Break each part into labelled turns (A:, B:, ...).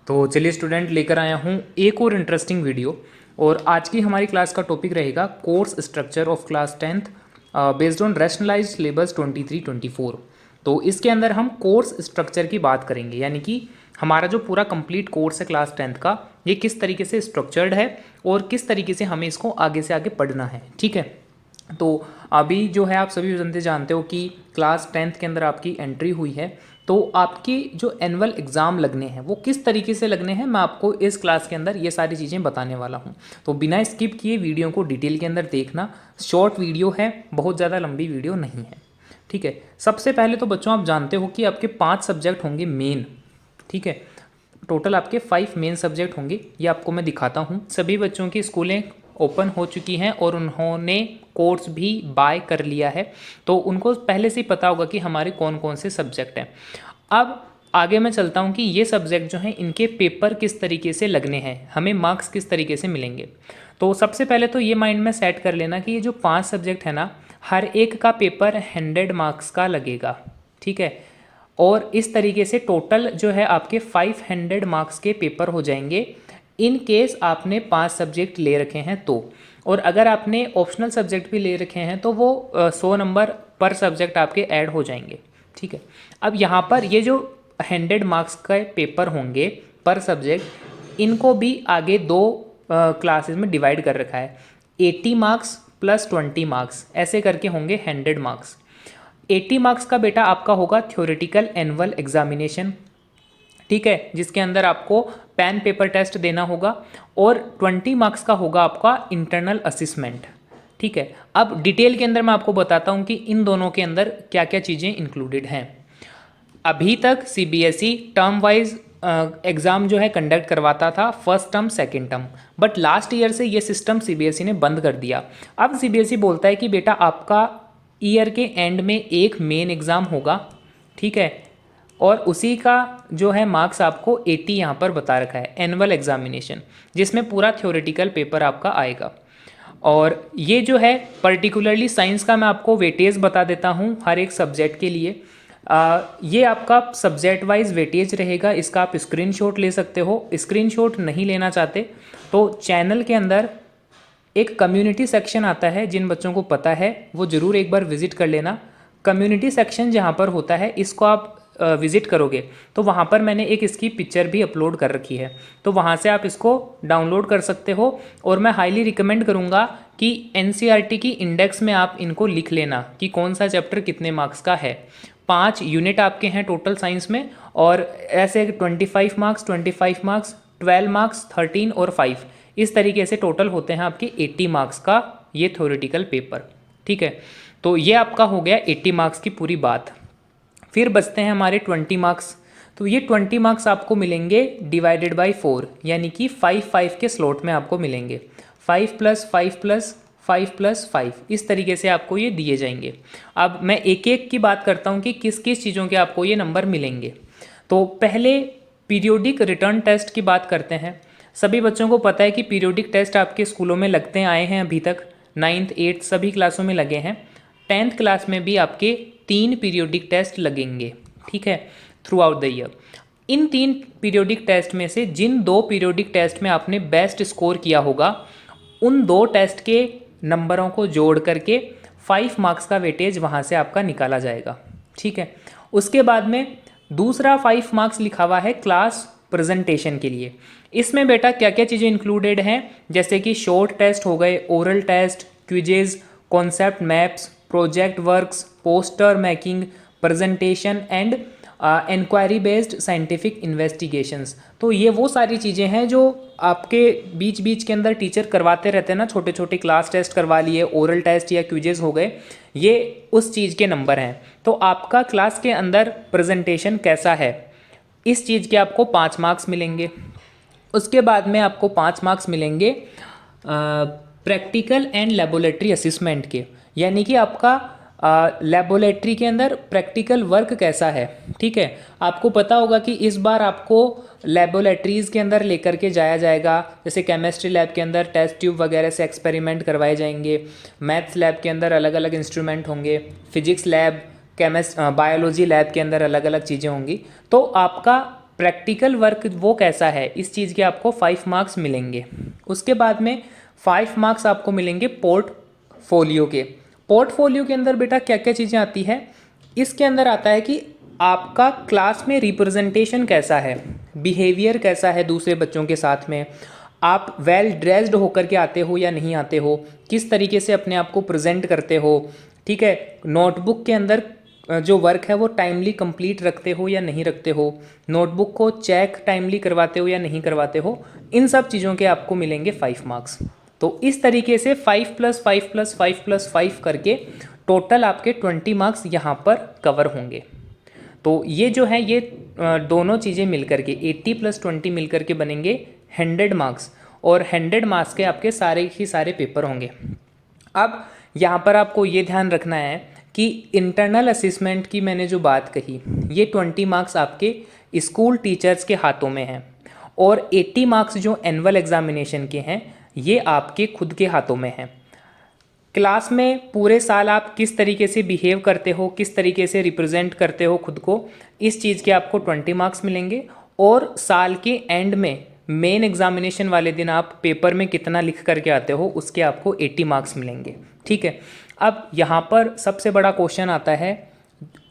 A: तो चलिए स्टूडेंट, लेकर आया हूँ एक और इंटरेस्टिंग वीडियो। और आज की हमारी क्लास का टॉपिक रहेगा course structure of class 10th based on rationalised syllabus 23-24। तो इसके अंदर हम कोर्स स्ट्रक्चर की बात करेंगे, यानी कि हमारा जो पूरा कंप्लीट कोर्स है क्लास 10th का, ये किस तरीके से स्ट्रक्चर्ड है और किस तरीके से हमें इसको आगे से आगे पढ़ना है। ठीक है, तो अभी जो है आप सभी जनते जानते हो कि क्लास 10th के अंदर आपकी एंट्री हुई है। तो आपके जो एनुअल एग्ज़ाम लगने हैं वो किस तरीके से लगने हैं, मैं आपको इस क्लास के अंदर ये सारी चीज़ें बताने वाला हूँ। तो बिना स्किप किए वीडियो को डिटेल के अंदर देखना। शॉर्ट वीडियो है, बहुत ज़्यादा लंबी वीडियो नहीं है। ठीक है, सबसे पहले तो बच्चों आप जानते हो कि आपके 5 सब्जेक्ट होंगे मेन। ठीक है, टोटल आपके 5 मेन सब्जेक्ट होंगे। ये आपको मैं दिखाता हूँ। सभी बच्चों की स्कूलें ओपन हो चुकी हैं और उन्होंने कोर्स भी बाय कर लिया है, तो उनको पहले से ही पता होगा कि हमारे कौन कौन से सब्जेक्ट हैं। अब आगे मैं चलता हूँ कि ये सब्जेक्ट जो हैं इनके पेपर किस तरीके से लगने हैं, हमें मार्क्स किस तरीके से मिलेंगे। तो सबसे पहले तो ये माइंड में सेट कर लेना कि ये जो 5 सब्जेक्ट है ना, हर एक का पेपर 100 मार्क्स का लगेगा। ठीक है, और इस तरीके से टोटल जो है आपके 500 मार्क्स के पेपर हो जाएंगे इन केस आपने 5 सब्जेक्ट ले रखे हैं तो। और अगर आपने ऑप्शनल सब्जेक्ट भी ले रखे हैं तो वो 100 नंबर पर सब्जेक्ट आपके ऐड हो जाएंगे। ठीक है, अब यहाँ पर ये जो 100 मार्क्स का पेपर होंगे पर सब्जेक्ट, इनको भी आगे दो क्लासेस में डिवाइड कर रखा है। 80 मार्क्स प्लस 20 मार्क्स ऐसे करके होंगे 100 मार्क्स। 80 मार्क्स का बेटा आपका होगा थ्योरेटिकल एनुअल एग्जामिनेशन। ठीक है, जिसके अंदर आपको पेन पेपर टेस्ट देना होगा। और 20 मार्क्स का होगा आपका इंटरनल असिसमेंट। ठीक है, अब डिटेल के अंदर मैं आपको बताता हूँ कि इन दोनों के अंदर क्या क्या चीज़ें इंक्लूडेड हैं। अभी तक सीबीएसई टर्म वाइज एग्ज़ाम जो है कंडक्ट करवाता था, first term second term, but last year से ये सिस्टम सीबीएसई ने बंद कर दिया। अब सीबीएसई बोलता है कि बेटा आपका ईयर के एंड में एक मेन एग्ज़ाम होगा। ठीक है, और उसी का जो है मार्क्स आपको 80 यहाँ पर बता रखा है, एनुअल एग्जामिनेशन, जिसमें पूरा थ्योरेटिकल पेपर आपका आएगा। और ये जो है पर्टिकुलरली साइंस का मैं आपको वेटेज बता देता हूँ हर एक सब्जेक्ट के लिए। ये आपका सब्जेक्ट वाइज वेटेज रहेगा, इसका आप स्क्रीनशॉट ले सकते हो। स्क्रीनशॉट नहीं लेना चाहते तो चैनल के अंदर एक कम्युनिटी सेक्शन आता है, जिन बच्चों को पता है वो ज़रूर एक बार विजिट कर लेना। कम्युनिटी सेक्शन जहाँ पर होता है, इसको आप विज़िट करोगे तो वहाँ पर मैंने एक इसकी पिक्चर भी अपलोड कर रखी है, तो वहाँ से आप इसको डाउनलोड कर सकते हो। और मैं हाईली रिकमेंड करूँगा कि एनसीईआरटी की इंडेक्स में आप इनको लिख लेना कि कौन सा चैप्टर कितने मार्क्स का है। 5 यूनिट आपके हैं टोटल साइंस में, और ऐसे 25 मार्क्स 25 मार्क्स 12 मार्क्स 13 और 5, इस तरीके से टोटल होते हैं आपके 80 मार्क्स का ये थ्योरेटिकल पेपर। ठीक है, तो ये आपका हो गया 80 मार्क्स की पूरी बात। फिर बचते हैं हमारे 20 मार्क्स। तो ये 20 मार्क्स आपको मिलेंगे डिवाइडेड बाय 4, यानी कि 5-5 के स्लॉट में आपको मिलेंगे। 5 + 5 + 5 + 5, इस तरीके से आपको ये दिए जाएंगे। अब मैं एक एक की बात करता हूँ कि किस किस चीज़ों के आपको ये नंबर मिलेंगे। तो पहले पीरियोडिक रिटर्न टेस्ट की बात करते हैं। सभी बच्चों को पता है कि पीरियोडिक टेस्ट आपके स्कूलों में लगते आए हैं अभी तक, 9th 8th सभी क्लासों में लगे हैं। 10th क्लास में भी आपके 3 पीरियोडिक टेस्ट लगेंगे। ठीक है, थ्रू आउट द ईयर। इन 3 पीरियोडिक टेस्ट में से जिन 2 पीरियोडिक टेस्ट में आपने बेस्ट स्कोर किया होगा, उन 2 टेस्ट के नंबरों को जोड़ करके 5 मार्क्स का वेटेज वहाँ से आपका निकाला जाएगा। ठीक है, उसके बाद में दूसरा 5 मार्क्स लिखा हुआ है क्लास प्रेजेंटेशन के लिए। इसमें बेटा क्या क्या चीज़ें इंक्लूडेड हैं, जैसे कि शॉर्ट टेस्ट हो गए, oral test, quizzes, concept maps, project works, poster making, presentation and inquiry based scientific investigations. तो ये वो सारी चीज़ें हैं जो आपके बीच बीच के अंदर टीचर करवाते रहते हैं ना, छोटे छोटे क्लास टेस्ट करवा लिए, ओरल टेस्ट या क्विजेज हो गए, ये उस चीज़ के नंबर हैं। तो आपका क्लास के अंदर प्रेजेंटेशन कैसा है, इस चीज़ के आपको 5 मार्क्स मिलेंगे। उसके बाद में आपको 5 मार्क्स मिलेंगे प्रैक्टिकल एंड लेबोरेटरी असिसमेंट के, यानी कि आपका लेबोरेटरी के अंदर प्रैक्टिकल वर्क कैसा है। ठीक है, आपको पता होगा कि इस बार आपको लेबोरेटरीज़ के अंदर लेकर के जाया जाएगा। जैसे केमिस्ट्री लैब के अंदर टेस्ट ट्यूब वगैरह से एक्सपेरिमेंट करवाए जाएंगे, मैथ्स लैब के अंदर अलग अलग इंस्ट्रूमेंट होंगे, फिजिक्स लैब, बायोलॉजी लैब के अंदर अलग अलग चीज़ें होंगी। तो आपका प्रैक्टिकल वर्क वो कैसा है, इस चीज़ के आपको 5 मार्क्स मिलेंगे। उसके बाद में 5 मार्क्स आपको मिलेंगे पोर्टफोलियो के। पोर्टफोलियो के अंदर बेटा क्या क्या चीज़ें आती है, इसके अंदर आता है कि आपका क्लास में रिप्रेजेंटेशन कैसा है, बिहेवियर कैसा है दूसरे बच्चों के साथ में, आप वेल ड्रेस्ड होकर के आते हो या नहीं आते हो, किस तरीके से अपने आप को प्रेजेंट करते हो, ठीक है, नोटबुक के अंदर जो वर्क है वो टाइमली कंप्लीट रखते हो या नहीं रखते हो, नोटबुक को चेक टाइमली करवाते हो या नहीं करवाते हो, इन सब चीज़ों के आपको मिलेंगे 5 मार्क्स। तो इस तरीके से 5 + 5 + 5 + 5 करके टोटल आपके 20 मार्क्स यहाँ पर कवर होंगे। तो ये जो है ये दोनों चीज़ें मिलकर के 80 + 20 मिलकर के बनेंगे 100 मार्क्स, और 100 मार्क्स के आपके सारे ही सारे पेपर होंगे। अब यहाँ पर आपको ये ध्यान रखना है कि इंटरनल असेसमेंट की मैंने जो बात कही, ये 20 मार्क्स आपके स्कूल टीचर्स के हाथों में हैं, और 80 मार्क्स जो एनुअल एग्जामिनेशन के हैं ये आपके खुद के हाथों में हैं। क्लास में पूरे साल आप किस तरीके से बिहेव करते हो, किस तरीके से रिप्रेजेंट करते हो खुद को, इस चीज़ के आपको 20 मार्क्स मिलेंगे। और साल के एंड में मेन एग्जामिनेशन वाले दिन आप पेपर में कितना लिख करके आते हो उसके आपको 80 मार्क्स मिलेंगे। ठीक है, अब यहाँ पर सबसे बड़ा क्वेश्चन आता है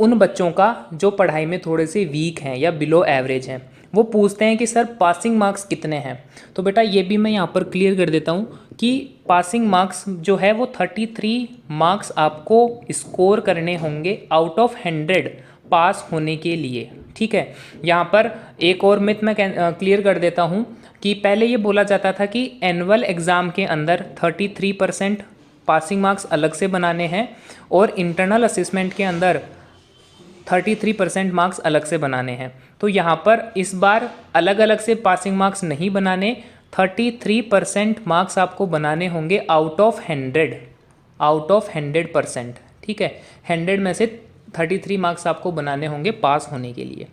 A: उन बच्चों का जो पढ़ाई में थोड़े से वीक हैं या बिलो एवरेज हैं, वो पूछते हैं कि सर पासिंग मार्क्स कितने हैं। तो बेटा ये भी मैं यहाँ पर क्लियर कर देता हूँ कि पासिंग मार्क्स जो है वो 33 मार्क्स आपको स्कोर करने होंगे आउट ऑफ 100 पास होने के लिए। ठीक है, यहाँ पर एक और मिथ मैं क्लियर कर देता हूँ कि पहले ये बोला जाता था कि एनुअल एग्ज़ाम के अंदर 33% पासिंग मार्क्स अलग से बनाने हैं और इंटरनल असेसमेंट के अंदर 33% मार्क्स अलग से बनाने हैं। तो यहाँ पर इस बार अलग अलग से पासिंग मार्क्स नहीं बनाने, 33% मार्क्स आपको बनाने होंगे आउट ऑफ 100%। ठीक है, 100 में से 33 मार्क्स आपको बनाने होंगे पास होने के लिए।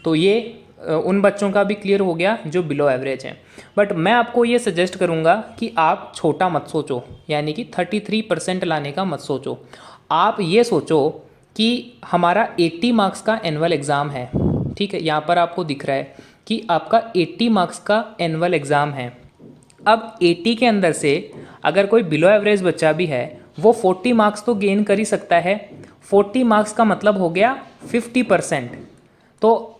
A: तो ये उन बच्चों का भी क्लियर हो गया जो बिलो एवरेज हैं। बट मैं आपको ये सजेस्ट करूँगा कि आप छोटा मत सोचो, यानी कि 33% लाने का मत सोचो। आप ये सोचो कि हमारा 80 मार्क्स का एनुअल एग्ज़ाम है। ठीक है, यहाँ पर आपको दिख रहा है कि आपका 80 मार्क्स का एनुअल एग्ज़ाम है। अब 80 के अंदर से अगर कोई बिलो एवरेज बच्चा भी है वो 40 मार्क्स तो गेन कर ही सकता है। 40 मार्क्स का मतलब हो गया 50%। तो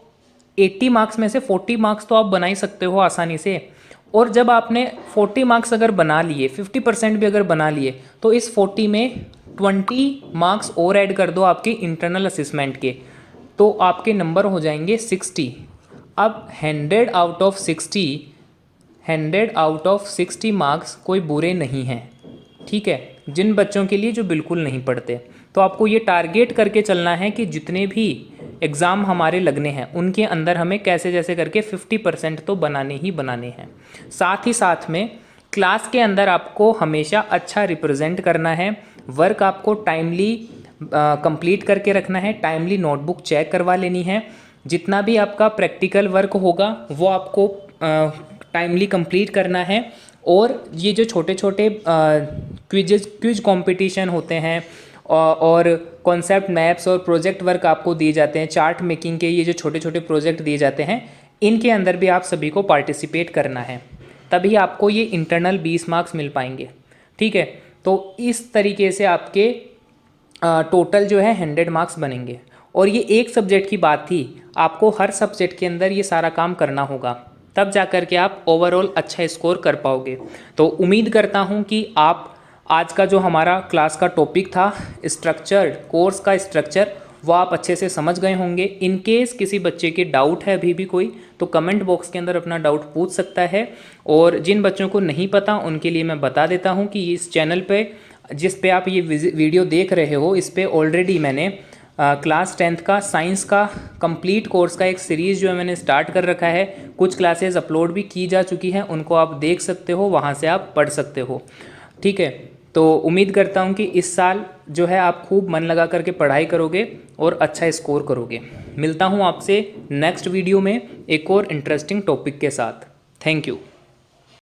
A: 80 मार्क्स में से 40 मार्क्स तो आप बना ही सकते हो आसानी से। और जब आपने 40 मार्क्स अगर बना लिए, 50% भी अगर बना लिए, तो इस 40 में 20 मार्क्स और ऐड कर दो आपके इंटरनल असेसमेंट के, तो आपके नंबर हो जाएंगे 60। अब 100 आउट ऑफ 60 मार्क्स कोई बुरे नहीं हैं। ठीक है, जिन बच्चों के लिए जो बिल्कुल नहीं पढ़ते, तो आपको ये टारगेट करके चलना है कि जितने भी एग्ज़ाम हमारे लगने हैं उनके अंदर हमें कैसे जैसे करके 50% तो बनाने ही बनाने हैं। साथ ही साथ में क्लास के अंदर आपको हमेशा अच्छा रिप्रेजेंट करना है, वर्क आपको टाइमली कंप्लीट करके रखना है, टाइमली नोटबुक चेक करवा लेनी है, जितना भी आपका प्रैक्टिकल वर्क होगा वो आपको टाइमली कंप्लीट करना है। और ये जो छोटे छोटे क्विज कंपटीशन होते हैं और कॉन्सेप्ट मैप्स और प्रोजेक्ट वर्क आपको दिए जाते हैं, चार्ट मेकिंग के ये जो छोटे छोटे प्रोजेक्ट दिए जाते हैं, इनके अंदर भी आप सभी को पार्टिसिपेट करना है, तभी आपको ये इंटरनल 20 मार्क्स मिल पाएंगे। ठीक है, तो इस तरीके से आपके टोटल जो है 100 मार्क्स बनेंगे। और ये एक सब्जेक्ट की बात थी, आपको हर सब्जेक्ट के अंदर ये सारा काम करना होगा, तब जा कर के आप ओवरऑल अच्छा स्कोर कर पाओगे। तो उम्मीद करता हूँ कि आप आज का जो हमारा क्लास का टॉपिक था स्ट्रक्चर्ड कोर्स का स्ट्रक्चर, वो आप अच्छे से समझ गए होंगे। इन केस किसी बच्चे के डाउट है अभी भी कोई, तो कमेंट बॉक्स के अंदर अपना डाउट पूछ सकता है। और जिन बच्चों को नहीं पता उनके लिए मैं बता देता हूँ कि इस चैनल पे जिस पे आप ये वीडियो देख रहे हो, इस पे ऑलरेडी मैंने क्लास 10th का साइंस का कंप्लीट कोर्स का एक सीरीज़ जो है मैंने स्टार्ट कर रखा है। कुछ क्लासेस अपलोड भी की जा चुकी हैं, उनको आप देख सकते हो, वहाँ से आप पढ़ सकते हो। ठीक है, तो उम्मीद करता हूँ कि इस साल जो है आप खूब मन लगा करके पढ़ाई करोगे और अच्छा स्कोर करोगे। मिलता हूँ आपसे नेक्स्ट वीडियो में एक और इंटरेस्टिंग टॉपिक के साथ। Thank you.